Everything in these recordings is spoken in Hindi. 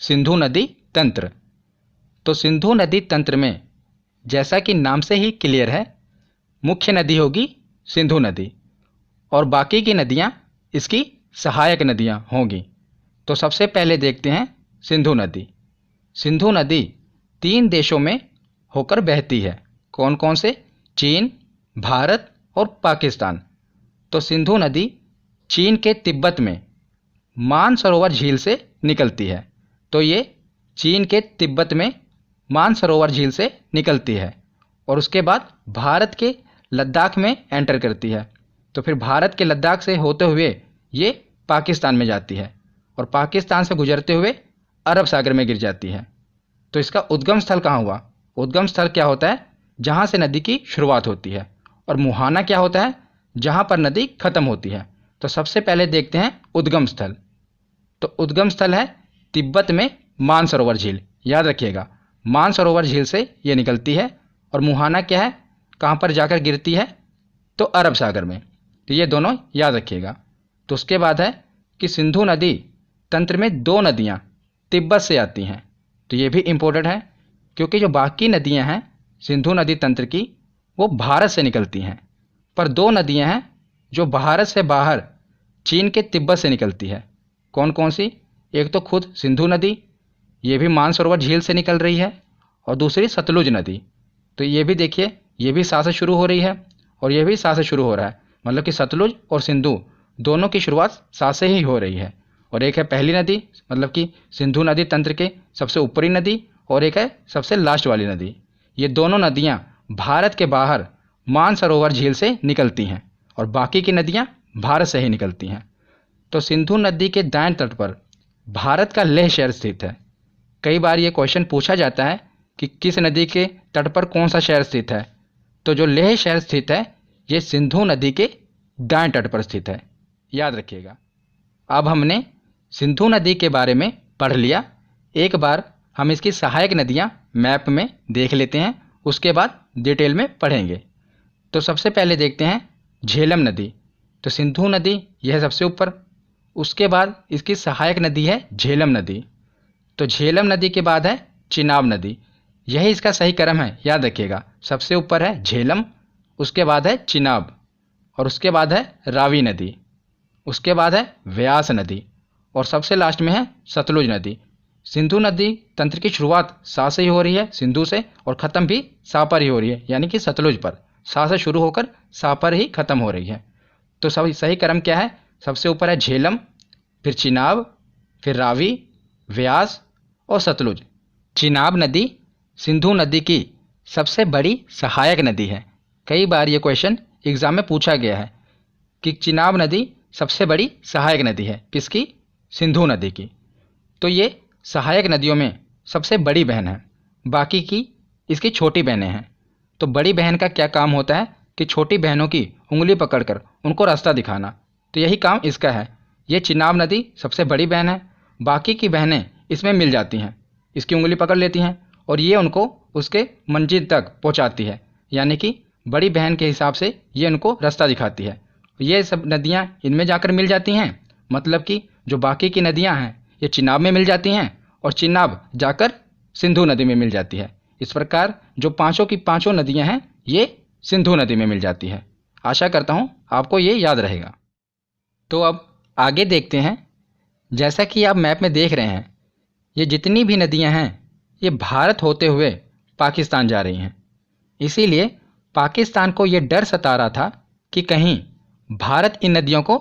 सिंधु नदी तंत्र। तो सिंधु नदी तंत्र में जैसा कि नाम से ही क्लियर है, मुख्य नदी होगी सिंधु नदी और बाकी की नदियाँ इसकी सहायक नदियाँ होंगी। तो सबसे पहले देखते हैं सिंधु नदी। सिंधु नदी 3 देशों में होकर बहती है। कौन कौन से? चीन, भारत और पाकिस्तान। तो सिंधु नदी चीन के तिब्बत में मानसरोवर झील से निकलती है। तो ये चीन के तिब्बत में मानसरोवर झील से निकलती है और उसके बाद भारत के लद्दाख में एंटर करती है। तो फिर भारत के लद्दाख से होते हुए ये पाकिस्तान में जाती है और पाकिस्तान से गुजरते हुए अरब सागर में गिर जाती है। तो इसका उद्गम स्थल कहाँ हुआ? उद्गम स्थल क्या होता है? जहाँ से नदी की शुरुआत होती है। और मुहाना क्या होता है? जहाँ पर नदी खत्म होती है। तो सबसे पहले देखते हैं उद्गम स्थल। तो उद्गम स्थल है तिब्बत में मानसरोवर झील। याद रखिएगा, मानसरोवर झील से ये निकलती है। और मुहाना क्या है? कहाँ पर जाकर गिरती है? तो अरब सागर में। तो ये दोनों याद रखिएगा। तो उसके बाद है कि सिंधु नदी तंत्र में 2 नदियाँ तिब्बत से आती हैं। तो ये भी इम्पोर्टेंट है क्योंकि जो बाकी नदियाँ हैं सिंधु नदी तंत्र की वो भारत से निकलती हैं, पर 2 नदियाँ हैं जो भारत से बाहर चीन के तिब्बत से निकलती है। कौन कौन सी? एक तो खुद सिंधु नदी, ये भी मानसरोवर झील से निकल रही है, और दूसरी सतलुज नदी। तो ये भी देखिए, ये भी सा से शुरू हो रही है और ये भी सा से शुरू हो रहा है। मतलब कि सतलुज और सिंधु दोनों की शुरुआत सा से ही हो रही है। और एक है पहली नदी, मतलब कि सिंधु नदी तंत्र के सबसे ऊपरी नदी, और एक है सबसे लास्ट वाली नदी। ये दोनों नदियाँ भारत के बाहर मानसरोवर झील से निकलती हैं और बाकी की नदियाँ भारत से ही निकलती हैं। तो सिंधु नदी के दाएं तट पर भारत का लेह शहर स्थित है। कई बार ये क्वेश्चन पूछा जाता है कि किस नदी के तट पर कौन सा शहर स्थित है। तो जो लेह शहर स्थित है ये सिंधु नदी के दाएं तट पर स्थित है। याद रखिएगा। अब हमने सिंधु नदी के बारे में पढ़ लिया। एक बार हम इसकी सहायक नदियाँ मैप में देख लेते हैं, उसके बाद डिटेल में पढ़ेंगे। तो सबसे पहले देखते हैं झेलम नदी। तो सिंधु नदी यह है सबसे ऊपर, उसके बाद इसकी सहायक नदी है झेलम नदी। तो झेलम नदी के बाद है चिनाब नदी। यही इसका सही क्रम है, याद रखिएगा। सबसे ऊपर है झेलम, उसके बाद है चिनाब, और उसके बाद है रावी नदी, उसके बाद है व्यास नदी, और सबसे लास्ट में है सतलुज नदी। सिंधु नदी तंत्र की शुरुआत सा से ही हो रही है, सिंधु से, और ख़त्म भी सा पर ही हो रही है, यानी कि सतलुज पर। सा से शुरू होकर सा पर ही ख़त्म हो रही है। तो सही क्रम क्या है? सबसे ऊपर है झेलम, फिर चिनाब, फिर रावी, व्यास और सतलुज। चिनाब नदी सिंधु नदी की सबसे बड़ी सहायक नदी है। कई बार ये क्वेश्चन एग्जाम में पूछा गया है कि चिनाब नदी सबसे बड़ी सहायक नदी है किसकी? सिंधु नदी की। तो ये सहायक नदियों में सबसे बड़ी बहन है, बाकी की इसकी छोटी बहनें हैं। तो बड़ी बहन का क्या काम होता है कि छोटी बहनों की उंगली पकड़कर उनको रास्ता दिखाना। तो यही काम इसका है। ये चिनाब नदी सबसे बड़ी बहन है, बाकी की बहनें इसमें मिल जाती हैं, इसकी उंगली पकड़ लेती हैं और ये उनको उसके मंजिल तक पहुंचाती है। यानी कि बड़ी बहन के हिसाब से ये उनको रास्ता दिखाती है। ये सब नदियाँ इनमें जाकर मिल जाती हैं, मतलब कि जो बाकी की नदियाँ हैं ये चिनाब में मिल जाती हैं और चिनाब जाकर सिंधु नदी में मिल जाती है। इस प्रकार जो पांचों की पांचों नदियाँ हैं ये सिंधु नदी में मिल जाती है। आशा करता हूँ आपको ये याद रहेगा। तो अब आगे देखते हैं। जैसा कि आप मैप में देख रहे हैं, ये जितनी भी नदियाँ हैं ये भारत होते हुए पाकिस्तान जा रही हैं। इसीलिए पाकिस्तान को ये डर सता रहा था कि कहीं भारत इन नदियों को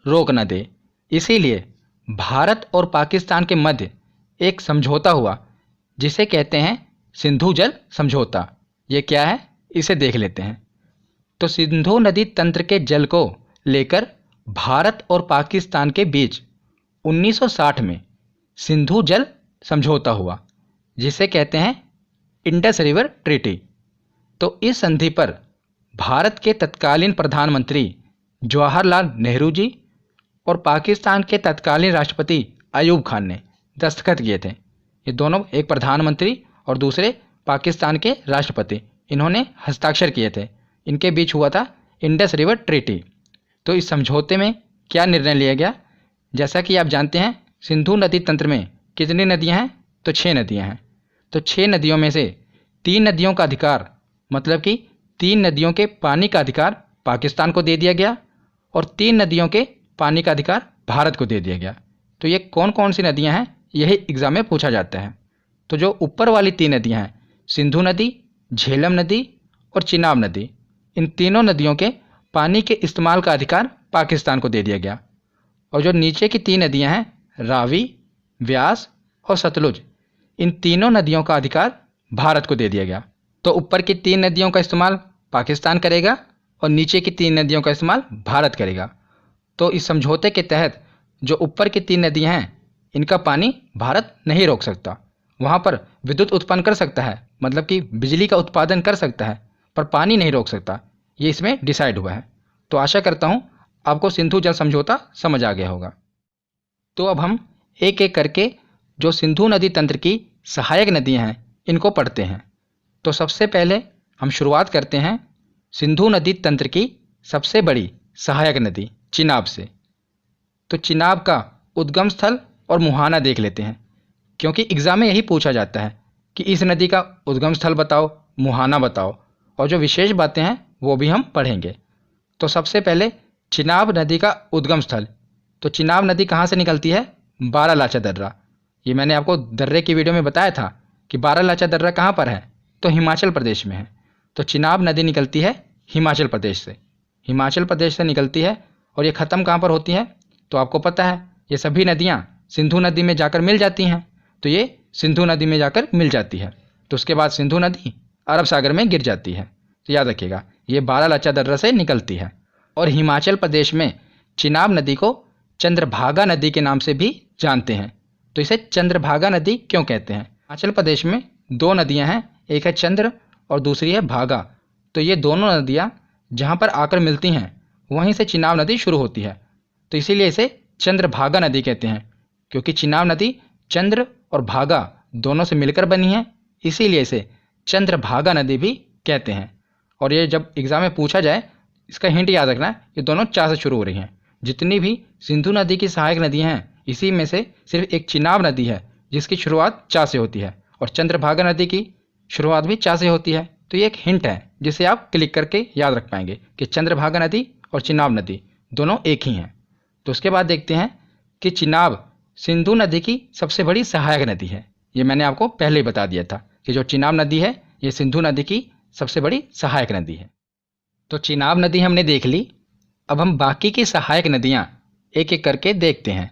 रोक न दे। इसीलिए भारत और पाकिस्तान के मध्य एक समझौता हुआ जिसे कहते हैं सिंधु जल समझौता। ये क्या है इसे देख लेते हैं। तो सिंधु नदी तंत्र के जल को लेकर भारत और पाकिस्तान के बीच 1960 में सिंधु जल समझौता हुआ जिसे कहते हैं इंडस रिवर ट्रीटी। तो इस संधि पर भारत के तत्कालीन प्रधानमंत्री जवाहरलाल नेहरू जी और पाकिस्तान के तत्कालीन राष्ट्रपति अयूब खान ने दस्तखत किए थे। ये दोनों, एक प्रधानमंत्री और दूसरे पाकिस्तान के राष्ट्रपति, इन्होंने हस्ताक्षर किए थे। इनके बीच हुआ था इंडस रिवर ट्रीटी। तो इस समझौते में क्या निर्णय लिया गया? जैसा कि आप जानते हैं सिंधु नदी तंत्र में कितनी नदियाँ हैं? तो 6 नदियाँ हैं। तो 6 नदियों में से 3 नदियों का अधिकार, मतलब कि 3 नदियों के पानी का अधिकार पाकिस्तान को दे दिया गया और 3 नदियों के पानी का अधिकार भारत को दे दिया गया। तो ये कौन कौन सी नदियाँ हैं, यही एग्ज़ाम में पूछा जाता है। तो जो ऊपर वाली 3 नदियाँ हैं, सिंधु नदी, झेलम नदी और चिनाब नदी, इन तीनों नदियों के पानी के इस्तेमाल का अधिकार पाकिस्तान को दे दिया गया। और जो नीचे की 3 नदियाँ हैं, रावी, व्यास और सतलुज, इन तीनों नदियों का अधिकार भारत को दे दिया गया। तो ऊपर की 3 नदियों का इस्तेमाल पाकिस्तान करेगा और नीचे की 3 नदियों का इस्तेमाल भारत करेगा। तो इस समझौते के तहत जो ऊपर की 3 नदियाँ हैं, इनका पानी भारत नहीं रोक सकता। वहाँ पर विद्युत उत्पन्न कर सकता है, मतलब कि बिजली का उत्पादन कर सकता है, पर पानी नहीं रोक सकता। ये इसमें डिसाइड हुआ है। तो आशा करता हूँ आपको सिंधु जल समझौता समझ आ गया होगा। तो अब हम एक एक करके जो सिंधु नदी तंत्र की सहायक नदियाँ हैं, इनको पढ़ते हैं। तो सबसे पहले हम शुरुआत करते हैं सिंधु नदी तंत्र की सबसे बड़ी सहायक नदी चिनाब से। तो चिनाब का उद्गम स्थल और मुहाना देख लेते हैं, क्योंकि एग्ज़ाम में यही पूछा जाता है कि इस नदी का उद्गम स्थल बताओ, मुहाना बताओ, और जो विशेष बातें हैं वो भी हम पढ़ेंगे। तो सबसे पहले चिनाब नदी का उद्गम स्थल। तो चिनाब नदी कहाँ से निकलती है? बारालाचा दर्रा। ये मैंने आपको दर्रे की वीडियो में बताया था कि बारालाचा दर्रा कहाँ पर है, तो हिमाचल प्रदेश में है। तो चिनाब नदी निकलती है हिमाचल प्रदेश से। हिमाचल प्रदेश से निकलती है और ये ख़त्म कहाँ पर होती है? तो आपको पता है ये सभी नदियाँ सिंधु नदी में जाकर मिल जाती हैं। तो ये सिंधु नदी में जाकर मिल जाती है। तो उसके बाद सिंधु नदी अरब सागर में गिर जाती है। तो याद रखिएगा, ये बारालाचा दर्रा से निकलती है। और हिमाचल प्रदेश में चिनाब नदी को चंद्रभागा नदी के नाम से भी जानते हैं। तो इसे चंद्रभागा नदी क्यों कहते हैं? हिमाचल प्रदेश में 2 नदियां हैं, एक है चंद्र और दूसरी है भागा। तो ये दोनों नदियां जहां पर आकर मिलती हैं, वहीं से चिनाब नदी शुरू होती है। तो इसीलिए इसे चंद्रभागा नदी कहते हैं, क्योंकि चिनाब नदी चंद्र और भागा दोनों से मिलकर बनी है, इसीलिए इसे चंद्रभागा नदी भी कहते हैं। और ये जब एग्ज़ाम में पूछा जाए, इसका हिंट याद रखना, ये दोनों चा से शुरू हो रही हैं। जितनी भी सिंधु नदी की सहायक नदियाँ हैं, इसी में से सिर्फ एक चिनाब नदी है जिसकी शुरुआत चा से होती है, और चंद्रभागा नदी की शुरुआत भी चा से होती है। तो ये एक हिंट है जिसे आप क्लिक करके याद रख पाएंगे कि चंद्रभागा नदी और चिनाब नदी दोनों एक ही हैं। तो उसके बाद देखते हैं कि चिनाब सिंधु नदी की सबसे बड़ी सहायक नदी है। ये मैंने आपको पहले ही बता दिया था कि जो चिनाब नदी है ये सिंधु नदी की सबसे बड़ी सहायक नदी है। तो चिनाब नदी हमने देख ली। अब हम बाकी की सहायक नदियाँ एक एक करके देखते हैं।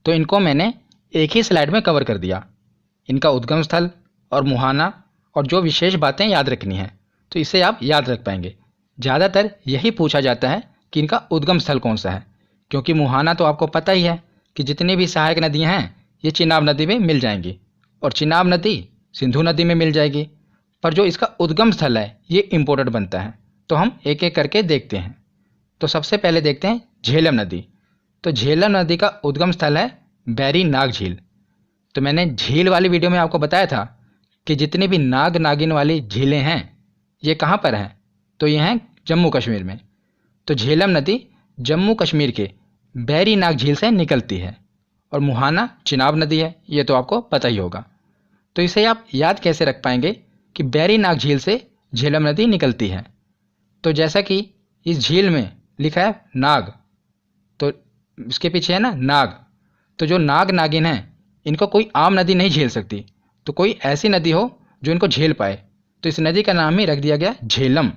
तो इनको मैंने एक ही स्लाइड में कवर कर दिया, इनका उद्गम स्थल और मुहाना और जो विशेष बातें याद रखनी है, तो इसे आप याद रख पाएंगे। ज़्यादातर यही पूछा जाता है कि इनका उद्गम स्थल कौन सा है, क्योंकि मुहाना तो आपको पता ही है कि जितनी भी सहायक नदियाँ हैं ये चिनाब नदी में मिल जाएंगी और चिनाब नदी सिंधु नदी में मिल जाएगी। पर जो इसका उद्गम स्थल है ये इम्पोर्टेंट बनता है। तो हम एक एक करके देखते हैं। तो सबसे पहले देखते हैं झेलम नदी। तो झेलम नदी का उद्गम स्थल है बैरी नाग झील। तो मैंने झील वाली वीडियो में आपको बताया था कि जितनी भी नाग नागिन वाली झीलें हैं ये कहाँ पर हैं, तो ये हैं जम्मू कश्मीर में। तो झेलम नदी जम्मू कश्मीर के बैरी नाग झील से निकलती है और मुहाना चिनाब नदी है, ये तो आपको पता ही होगा। तो इसे आप याद कैसे रख पाएंगे कि बैरी नाग झील से झेलम नदी निकलती है? तो जैसा कि इस झील में लिखा है नाग, तो इसके पीछे है ना नाग। तो जो नाग नागिन हैं इनको कोई आम नदी नहीं झेल सकती, तो कोई ऐसी नदी हो जो इनको झेल पाए। तो इस नदी का नाम ही रख दिया गया झेलम।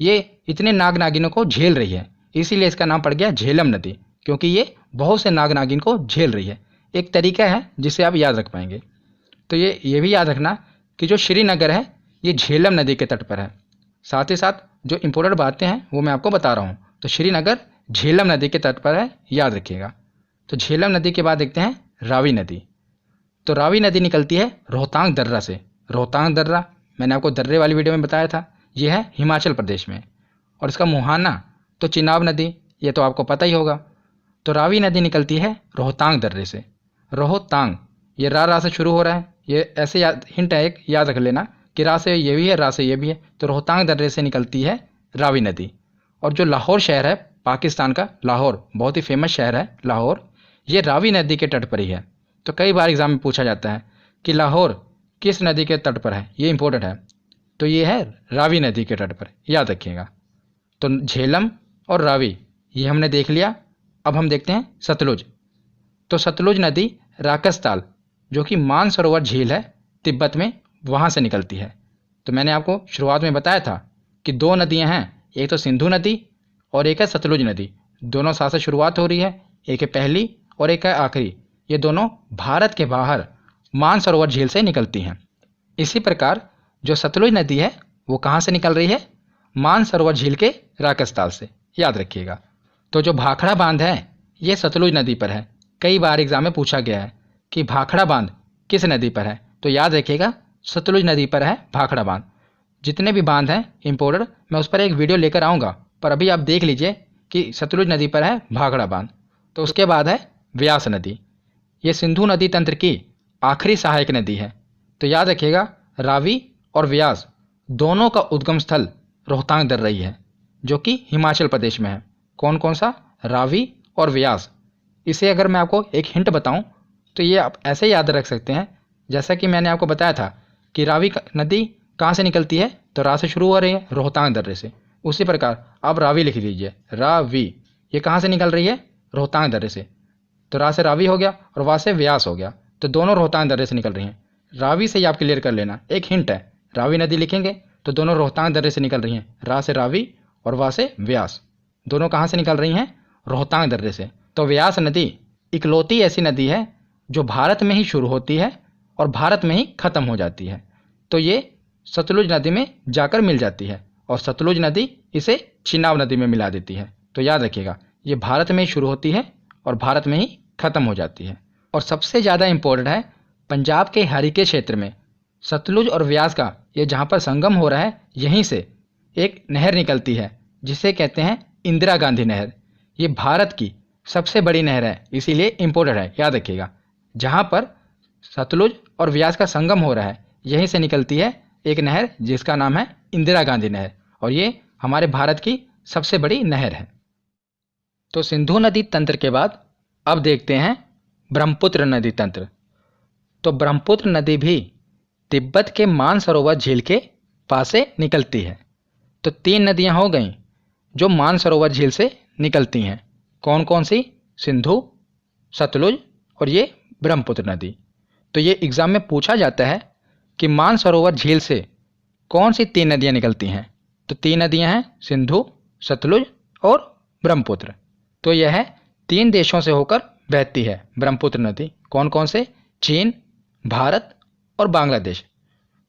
ये इतने नाग नागिनों को झेल रही है, इसीलिए इसका नाम पड़ गया झेलम नदी, क्योंकि ये बहुत से नाग नागिन को झेल रही है। एक तरीका है जिसे आप याद रख पाएंगे। तो ये भी याद रखना कि जो श्रीनगर है ये झेलम नदी के तट पर है। साथ ही साथ जो इम्पोर्टेंट बातें हैं वो मैं आपको बता रहा हूँ। तो श्रीनगर झेलम नदी के तट पर है, याद रखिएगा। तो झेलम नदी के बाद देखते हैं रावी नदी। तो रावी नदी निकलती है रोहतांग दर्रा से। रोहतांग दर्रा मैंने आपको दर्रे वाली वीडियो में बताया था, ये है हिमाचल प्रदेश में। और इसका मुहाना तो चिनाब नदी, ये तो आपको पता ही होगा। तो रावी नदी निकलती है रोहतांग दर्रे से। रोहतांग ये रा से शुरू हो रहा है, ये ऐसे हिंट है एक, याद रख लेना कि रा से ये भी है, रा से ये भी है। तो रोहतांग दर्रे से निकलती है रावी नदी। और जो लाहौर शहर है पाकिस्तान का, लाहौर बहुत ही फेमस शहर है लाहौर, ये रावी नदी के तट पर ही है। तो कई बार एग्जाम में पूछा जाता है कि लाहौर किस नदी के तट पर है, ये इंपॉर्टेंट है। तो ये है रावी नदी के तट पर, याद रखिएगा। तो झेलम और रावी ये हमने देख लिया। अब हम देखते हैं सतलुज। तो सतलुज नदी राकसताल जो कि मानसरोवर झील है तिब्बत में, वहाँ से निकलती है। तो मैंने आपको शुरुआत में बताया था कि दो नदियाँ हैं, एक तो सिंधु नदी और एक है सतलुज नदी। दोनों साथ से शुरुआत हो रही है, एक है पहली और एक है आखिरी। ये दोनों भारत के बाहर मानसरोवर झील से निकलती हैं। इसी प्रकार जो सतलुज नदी है वो कहाँ से निकल रही है? मानसरोवर झील के राकसताल से, याद रखिएगा। तो जो भाखड़ा बांध है ये सतलुज नदी पर है। कई बार एग्जाम में पूछा गया है कि भाखड़ा बांध किस नदी पर है, तो याद रखिएगा सतलुज नदी पर है भाखड़ा बांध। जितने भी बांध हैं इम्पोर्टेड, मैं उस पर एक वीडियो लेकर आऊँगा, पर अभी आप देख लीजिए कि सतलुज नदी पर है भाखड़ा बांध। तो उसके बाद है व्यास नदी। ये सिंधु नदी तंत्र की आखिरी सहायक नदी है। तो याद रखिएगा रावी और व्यास दोनों का उद्गम स्थल रोहतांग दर्रई है जो कि हिमाचल प्रदेश में है। कौन कौन सा? रावी और व्यास। इसे अगर मैं आपको एक हिंट बताऊं तो ये आप ऐसे याद रख सकते हैं, जैसा कि मैंने आपको बताया था कि रावी नदी कहाँ से निकलती है, तो रा से शुरू हो रही है, रोहतांग दर्रे से। उसी प्रकार आप रावी लिख लीजिए, रावी। ये कहाँ से निकल रही है? रोहतांग दर्रे से। तो रा से रावी हो गया और वा से व्यास हो गया, तो दोनों रोहतांग दर्रे से निकल रही हैं। रावी से ही आप क्लियर कर लेना, एक हिंट है। रावी नदी लिखेंगे तो दोनों रोहतांग दर्रे से निकल रही हैं, रा से रावी और वा से व्यास। दोनों कहाँ से निकल रही हैं? रोहतांग दर्रे से। तो व्यास नदी इकलौती ऐसी नदी है जो भारत में ही शुरू होती है और भारत में ही खत्म हो जाती है। तो ये सतलुज नदी में जाकर मिल जाती है और सतलुज नदी इसे चिनाब नदी में मिला देती है। तो याद रखिएगा ये भारत में ही शुरू होती है और भारत में ही खत्म हो जाती है। और सबसे ज़्यादा इम्पोर्टेंट है पंजाब के हरिके क्षेत्र में सतलुज और व्यास का ये जहाँ पर संगम हो रहा है, यहीं से एक नहर निकलती है जिसे कहते हैं इंदिरा गांधी नहर। ये भारत की सबसे बड़ी नहर है, इसीलिए इम्पोर्टेंट है, याद रखिएगा। जहाँ पर सतलुज और व्यास का संगम हो रहा है यहीं से निकलती है एक नहर जिसका नाम है इंदिरा गांधी नहर, और ये हमारे भारत की सबसे बड़ी नहर है। तो सिंधु नदी तंत्र के बाद अब देखते हैं ब्रह्मपुत्र नदी तंत्र। तो ब्रह्मपुत्र नदी भी तिब्बत के मानसरोवर झील के पास से निकलती है। तो तीन नदियां हो गईं जो मानसरोवर झील से निकलती हैं। कौन कौन सी? सिंधु, सतलुज और ये ब्रह्मपुत्र नदी। तो ये एग्ज़ाम में पूछा जाता है कि मानसरोवर झील से कौन सी तीन नदियां निकलती हैं। तो तीन नदियां हैं सिंधु, सतलुज और ब्रह्मपुत्र। तो यह है तीन देशों से होकर बहती है ब्रह्मपुत्र नदी। कौन कौन से? चीन, भारत और बांग्लादेश।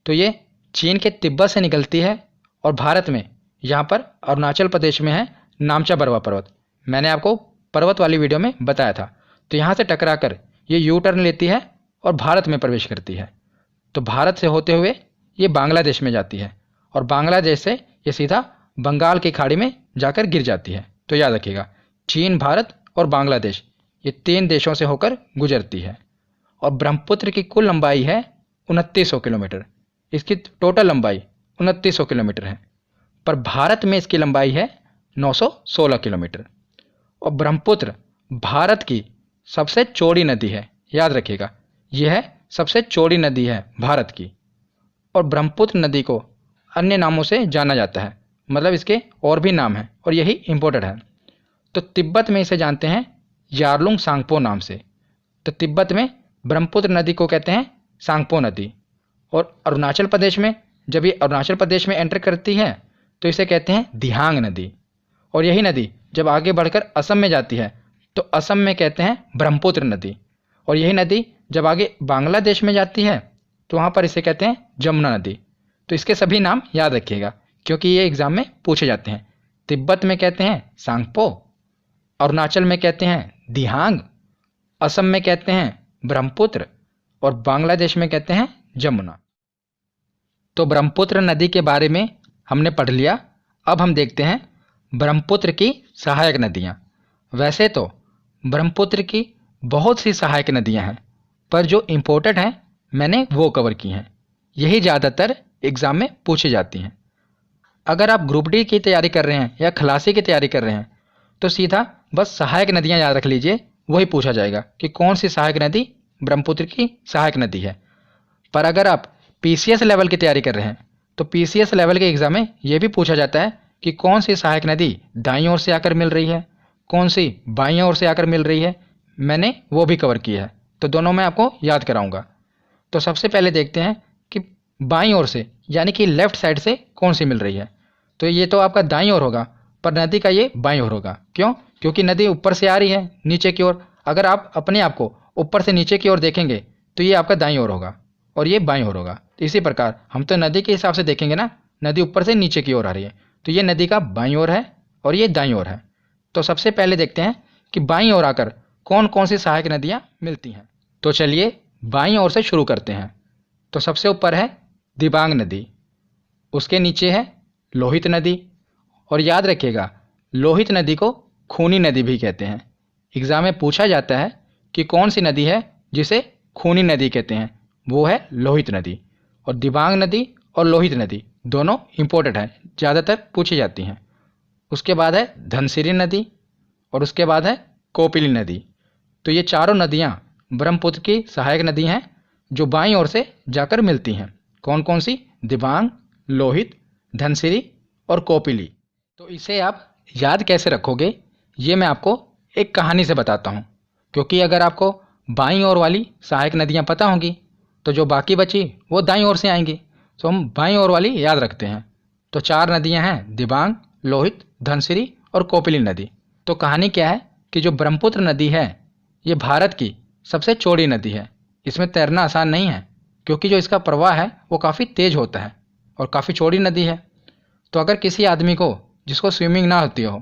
तो ये चीन के तिब्बत से निकलती है और भारत में यहाँ पर अरुणाचल प्रदेश में है नामचा बरवा पर्वत। मैंने आपको पर्वत वाली वीडियो में बताया था। तो यहाँ से टकराकर ये यू टर्न लेती है और भारत में प्रवेश करती है। तो भारत से होते हुए ये बांग्लादेश में जाती है और बांग्लादेश से ये सीधा बंगाल की खाड़ी में जाकर गिर जाती है। तो याद रखिएगा चीन, भारत और बांग्लादेश ये तीन देशों से होकर गुजरती है। और ब्रह्मपुत्र की कुल लंबाई है 2900 किलोमीटर। इसकी टोटल लंबाई 2900 किलोमीटर है, पर भारत में इसकी लंबाई है 916 किलोमीटर। और ब्रह्मपुत्र भारत की सबसे चौड़ी नदी है, याद रखिएगा यह सबसे चौड़ी नदी है भारत की। और ब्रह्मपुत्र नदी को अन्य नामों से जाना जाता है, मतलब इसके और भी नाम हैं और यही इम्पोर्टेंट है। तो तिब्बत में इसे जानते हैं यारलुंग सांगपो नाम से। तो तिब्बत में ब्रह्मपुत्र नदी को कहते हैं सांगपो नदी। और अरुणाचल प्रदेश में जब ये अरुणाचल प्रदेश में एंटर करती है तो इसे कहते हैं दिहांग नदी। और यही नदी जब आगे बढ़कर असम में जाती है तो असम में कहते हैं ब्रह्मपुत्र नदी। और यही नदी जब आगे बांग्लादेश में जाती है तो वहाँ पर इसे कहते हैं जमुना नदी। तो इसके सभी नाम याद रखिएगा क्योंकि ये एग्ज़ाम में पूछे जाते हैं। तिब्बत में कहते हैं सांगपो, अरुणाचल में कहते हैं दिहांग, असम में कहते हैं ब्रह्मपुत्र और बांग्लादेश में कहते हैं जमुना। तो ब्रह्मपुत्र नदी के बारे में हमने पढ़ लिया। अब हम देखते हैं ब्रह्मपुत्र की सहायक नदियाँ। वैसे तो ब्रह्मपुत्र की बहुत सी सहायक नदियाँ हैं, पर जो इम्पोर्टेंट हैं मैंने वो कवर की हैं। यही ज़्यादातर एग्ज़ाम में पूछी जाती हैं। अगर आप ग्रुप डी की तैयारी कर रहे हैं या खलासी की तैयारी कर रहे हैं तो सीधा बस सहायक नदियाँ याद रख लीजिए, वही पूछा जाएगा कि कौन सी सहायक नदी ब्रह्मपुत्र की सहायक नदी है। पर अगर आप पीसीएस लेवल की तैयारी कर रहे हैं तो पीसीएस लेवल के एग्जाम में ये भी पूछा जाता है कि कौन सी सहायक नदी दाईं ओर से आकर मिल रही है, कौन सी बाईं ओर से आकर मिल रही है। मैंने वो भी कवर किया है, तो दोनों मैं आपको याद कराऊंगा। तो सबसे पहले देखते हैं कि बाईं ओर से यानी कि लेफ्ट साइड से कौन सी मिल रही है। तो ये तो आपका दाईं ओर होगा, पर नदी का ये बाईं ओर होगा। क्यों? क्योंकि नदी ऊपर से आ रही है नीचे की ओर। अगर आप अपने आप को ऊपर से नीचे की ओर देखेंगे तो ये आपका दाईं ओर होगा और ये बाईं ओर होगा। तो इसी प्रकार हम तो नदी के हिसाब से देखेंगे ना, नदी ऊपर से नीचे की ओर आ रही है तो ये नदी का बाईं ओर है और ये दाईं ओर है। तो सबसे पहले देखते हैं कि बाईं ओर आकर कौन कौन सी सहायक नदियाँ मिलती हैं। तो चलिए बाईं ओर से शुरू करते हैं। तो सबसे ऊपर है दिबांग नदी, उसके नीचे है लोहित नदी। और याद रखिएगा, लोहित नदी को खूनी नदी भी कहते हैं। एग्जाम में पूछा जाता है कि कौन सी नदी है जिसे खूनी नदी कहते हैं, वो है लोहित नदी। और दिबांग नदी और लोहित नदी दोनों इंपॉर्टेंट हैं, ज़्यादातर पूछी जाती हैं। उसके बाद है धनसिरी नदी और उसके बाद है कोपिली नदी। तो ये चारों नदियाँ ब्रह्मपुत्र की सहायक नदी हैं जो बाईं ओर से जाकर मिलती हैं। कौन कौन सी? दिबांग, लोहित, धनसिरी और कोपिली। तो इसे आप याद कैसे रखोगे ये मैं आपको एक कहानी से बताता हूँ। क्योंकि अगर आपको बाईं ओर वाली सहायक नदियाँ पता होंगी तो जो बाकी बची वो दाईं ओर से आएंगी। तो हम बाईं ओर वाली याद रखते हैं। तो चार नदियाँ हैं, दिबांग, लोहित, धनसिरी और कोपिली नदी। तो कहानी क्या है कि जो ब्रह्मपुत्र नदी है ये भारत की सबसे चौड़ी नदी है। इसमें तैरना आसान नहीं है क्योंकि जो इसका प्रवाह है वो काफ़ी तेज होता है और काफ़ी चौड़ी नदी है। तो अगर किसी आदमी को जिसको स्विमिंग ना होती हो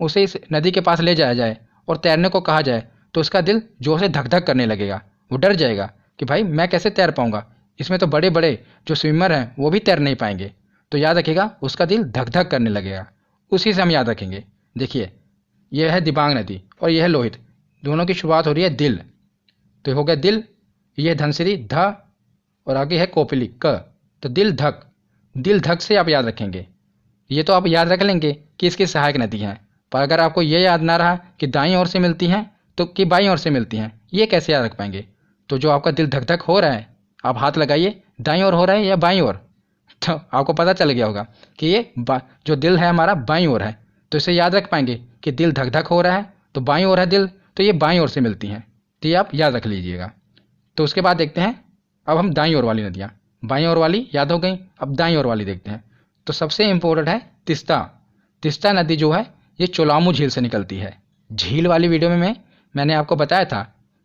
उसे इस नदी के पास ले जाया जाए और तैरने को कहा जाए तो उसका दिल जोर से धक धक करने लगेगा। वो डर जाएगा कि भाई मैं कैसे तैर पाऊँगा, इसमें तो बड़े बड़े जो स्विमर हैं वो भी तैर नहीं पाएंगे। तो याद रखिएगा, उसका दिल धक धक करने लगेगा। उसी से हम याद रखेंगे। देखिए, यह है दिबांग नदी और यह है लोहित, दोनों की शुरुआत हो रही है दिल। तो हो गया दिल, यह धनसिरी ध और आगे है कोपिली क। तो दिल धक, दिल धक से आप याद रखेंगे। ये तो आप याद रख लेंगे कि इसकी सहायक नदी हैं, पर अगर आपको ये याद ना रहा कि दाईं ओर से मिलती हैं तो कि बाईं ओर से मिलती हैं, ये कैसे याद रख पाएंगे? तो जो आपका दिल धक धक हो रहा है, आप हाथ लगाइए, दाईं ओर हो रहा है या बाईं ओर, तो आपको पता चल गया होगा कि ये जो दिल है हमारा बाईं ओर है। तो इसे याद रख पाएंगे कि दिल धक धक हो रहा है तो बाईं ओर है दिल, तो ये बाईं ओर से मिलती हैं। तो ये आप याद रख लीजिएगा। तो उसके बाद देखते हैं अब हम दाईं ओर वाली नदियाँ। बाईं ओर वाली याद हो गई, अब दाईं ओर वाली देखते हैं। तो सबसे इम्पोर्टेंट है तिस्ता। तिस्ता नदी जो है ये चोलामू झील से निकलती है। झील वाली वीडियो में मैंने आपको बताया था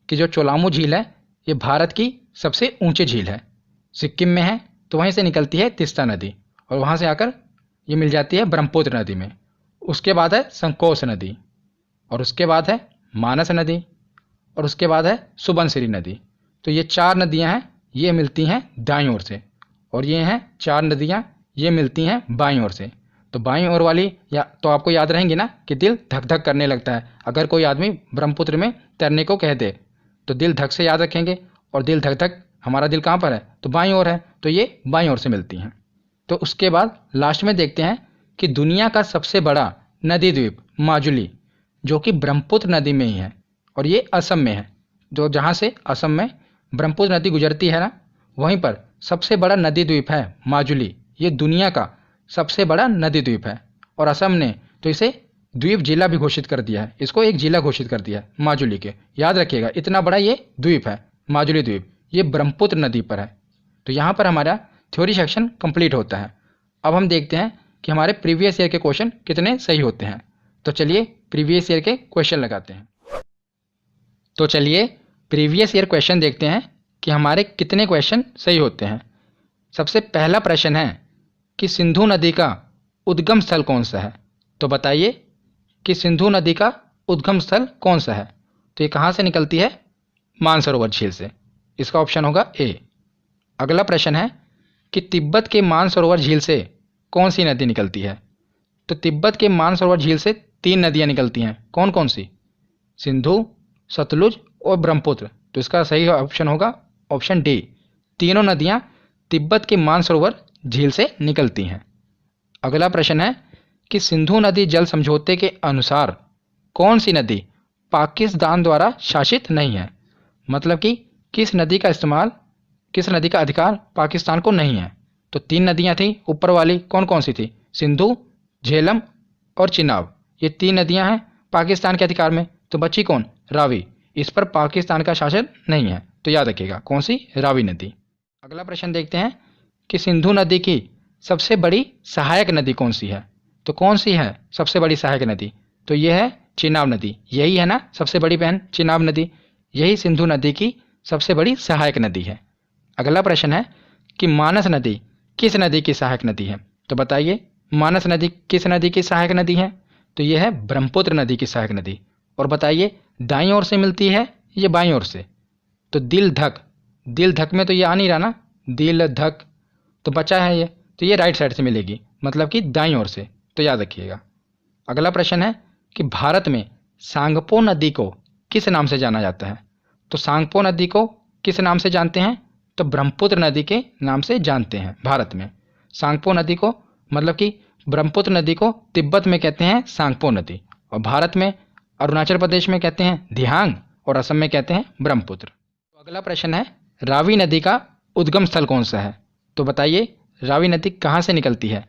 कि जो चोलामू झील है ये भारत की सबसे ऊंची झील है, सिक्किम में है। तो वहीं से निकलती है तिस्ता नदी और वहाँ से आकर ये मिल जाती है ब्रह्मपुत्र नदी में। उसके बाद है संकोश नदी और उसके बाद है मानस नदी और उसके बाद है सुबनसिरी नदी। तो ये चार नदियाँ हैं, ये मिलती हैं दाईं ओर से, और ये हैं चार नदियाँ, ये मिलती हैं बाईं ओर से। तो बाईं ओर वाली या तो आपको याद रहेंगी ना कि दिल धक धक करने लगता है। अगर कोई आदमी ब्रह्मपुत्र में तैरने को कह दे तो दिल धक से याद रखेंगे, और दिल धक धक हमारा दिल कहाँ पर है? तो बाईं ओर है, तो ये बाईं ओर से मिलती हैं। तो उसके बाद लास्ट में देखते हैं कि दुनिया का सबसे बड़ा नदी द्वीप माजुली, जो कि ब्रह्मपुत्र नदी में ही है और ये असम में है। जो जहाँ से असम में ब्रह्मपुत्र नदी गुजरती है ना, वहीं पर सबसे बड़ा नदी द्वीप है माजुली। ये दुनिया का सबसे बड़ा नदी द्वीप है और असम ने तो इसे द्वीप जिला भी घोषित कर दिया है। इसको एक जिला घोषित कर दिया है माजुली के। याद रखिएगा, इतना बड़ा ये द्वीप है माजुली द्वीप, ये ब्रह्मपुत्र नदी पर है। तो यहाँ पर हमारा थ्योरी सेक्शन कंप्लीट होता है। अब हम देखते हैं कि हमारे प्रीवियस ईयर के क्वेश्चन कितने सही होते हैं। तो चलिए प्रीवियस ईयर के क्वेश्चन लगाते हैं। तो चलिए प्रीवियस ईयर क्वेश्चन देखते हैं कि हमारे कितने क्वेश्चन सही होते हैं। सबसे पहला प्रश्न है कि सिंधु नदी का उद्गम स्थल कौन सा है? तो बताइए कि सिंधु नदी का उद्गम स्थल कौन सा है? तो ये कहाँ से निकलती है? मानसरोवर झील से। इसका ऑप्शन होगा ए। अगला प्रश्न है कि तिब्बत के मानसरोवर झील से कौन सी नदी निकलती है? तो तिब्बत के मानसरोवर झील से 3 नदियाँ निकलती हैं। कौन कौन सी? सिंधु, सतलुज और ब्रह्मपुत्र। तो इसका सही ऑप्शन होगा ऑप्शन डी। तीनों नदियाँ तिब्बत के मानसरोवर झील से निकलती हैं। अगला प्रश्न है कि सिंधु नदी जल समझौते के अनुसार कौन सी नदी पाकिस्तान द्वारा शासित नहीं है? मतलब कि किस नदी का अधिकार पाकिस्तान को नहीं है? तो 3 नदियां थी ऊपर वाली, कौन कौन सी थी? सिंधु, झेलम और चिनाब। ये 3 नदियां हैं पाकिस्तान के अधिकार में। तो बची कौन? रावी। इस पर पाकिस्तान का शासन नहीं है, तो याद रखिएगा कौन सी? रावी नदी। अगला प्रश्न देखते हैं कि सिंधु नदी की सबसे बड़ी सहायक नदी कौन सी है? तो कौन सी है सबसे बड़ी सहायक नदी? तो यह है चिनाब नदी। यही है ना सबसे बड़ी बहन, चिनाब नदी। यही सिंधु नदी की सबसे बड़ी सहायक नदी है। अगला प्रश्न है कि मानस नदी किस नदी की सहायक नदी है? तो बताइए मानस नदी किस नदी की सहायक नदी है? तो यह है ब्रह्मपुत्र नदी की सहायक नदी। और बताइए दाईं ओर से मिलती है या बाईं ओर से? तो दिल धक में तो ये आ नहीं रहा ना, दिल धक, तो बचा है ये, तो ये राइट साइड से मिलेगी, मतलब कि दाईं ओर से, तो याद रखिएगा। अगला प्रश्न है कि भारत में सांगपो नदी को किस नाम से जाना जाता है? तो सांगपो नदी को किस नाम से जानते हैं? तो ब्रह्मपुत्र नदी के नाम से जानते हैं भारत में। सांगपो नदी को, मतलब कि ब्रह्मपुत्र नदी को तिब्बत में कहते हैं सांगपो नदी, और भारत में अरुणाचल प्रदेश में कहते हैं दिहांग, और असम में कहते हैं ब्रह्मपुत्र। तो अगला प्रश्न है रावी नदी का उद्गम स्थल कौन सा है? तो बताइए रावी नदी कहाँ से निकलती है?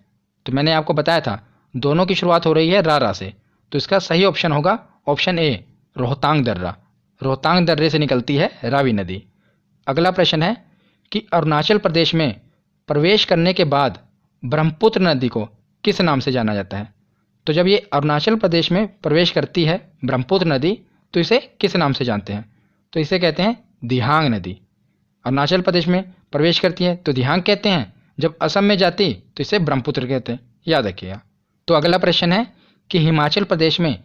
तो मैंने आपको बताया था दोनों की शुरुआत हो रही है रा से, तो इसका सही ऑप्शन होगा ऑप्शन ए, रोहतांग दर्रा। रोहतांग दर्रे से निकलती है रावी नदी। अगला प्रश्न है कि अरुणाचल प्रदेश में प्रवेश करने के बाद ब्रह्मपुत्र नदी को किस नाम से जाना जाता है? तो जब ये अरुणाचल प्रदेश में प्रवेश करती है ब्रह्मपुत्र नदी, तो इसे किस नाम से जानते हैं? तो इसे कहते हैं दिहांग नदी। अरुणाचल प्रदेश में प्रवेश करती है तो दिहांग कहते हैं, जब असम में जाती तो इसे ब्रह्मपुत्र कहते हैं, याद रखिएगा। तो अगला प्रश्न है कि हिमाचल प्रदेश में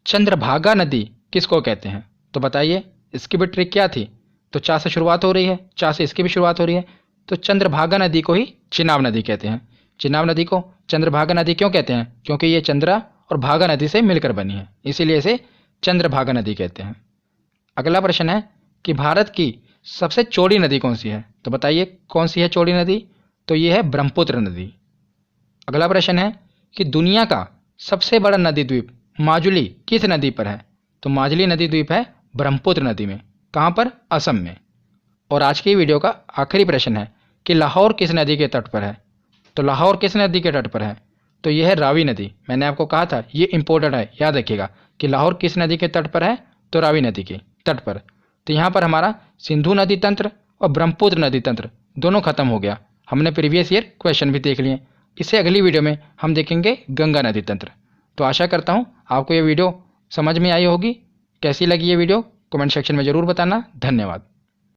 चंद्रभागा नदी किसको कहते हैं? तो बताइए इसकी भी ट्रिक क्या थी? तो चा से शुरुआत हो रही है, चा से इसकी भी शुरुआत हो रही है, तो चंद्रभागा नदी को ही चिनाब नदी कहते हैं। चिनाब नदी को चंद्रभागा नदी क्यों कहते हैं? क्योंकि ये चंद्रा और भागा नदी से मिलकर बनी है, इसीलिए इसे चंद्रभागा नदी कहते हैं। अगला प्रश्न है कि भारत की सबसे चौड़ी नदी कौन सी है? तो बताइए कौन सी है चौड़ी नदी? तो ये है ब्रह्मपुत्र नदी। अगला प्रश्न है कि दुनिया का सबसे बड़ा नदी द्वीप माजुली किस नदी पर है? तो माजुली नदी द्वीप है ब्रह्मपुत्र नदी में। कहाँ पर? असम में। और आज की वीडियो का आखिरी प्रश्न है कि लाहौर किस नदी के तट पर है? तो लाहौर किस नदी के तट पर है? तो यह है रावी नदी। मैंने आपको कहा था ये इंपॉर्टेंट है, याद रखिएगा कि लाहौर किस नदी के तट पर है? तो रावी नदी के तट पर। तो यहाँ पर हमारा सिंधु नदी तंत्र और ब्रह्मपुत्र नदी तंत्र दोनों खत्म हो गया। हमने प्रीवियस ईयर क्वेश्चन भी देख लिए। इससे अगली वीडियो में हम देखेंगे गंगा नदी तंत्र। तो आशा करता हूँ आपको ये वीडियो समझ में आई होगी। कैसी लगी ये वीडियो कमेंट सेक्शन में ज़रूर बताना। धन्यवाद।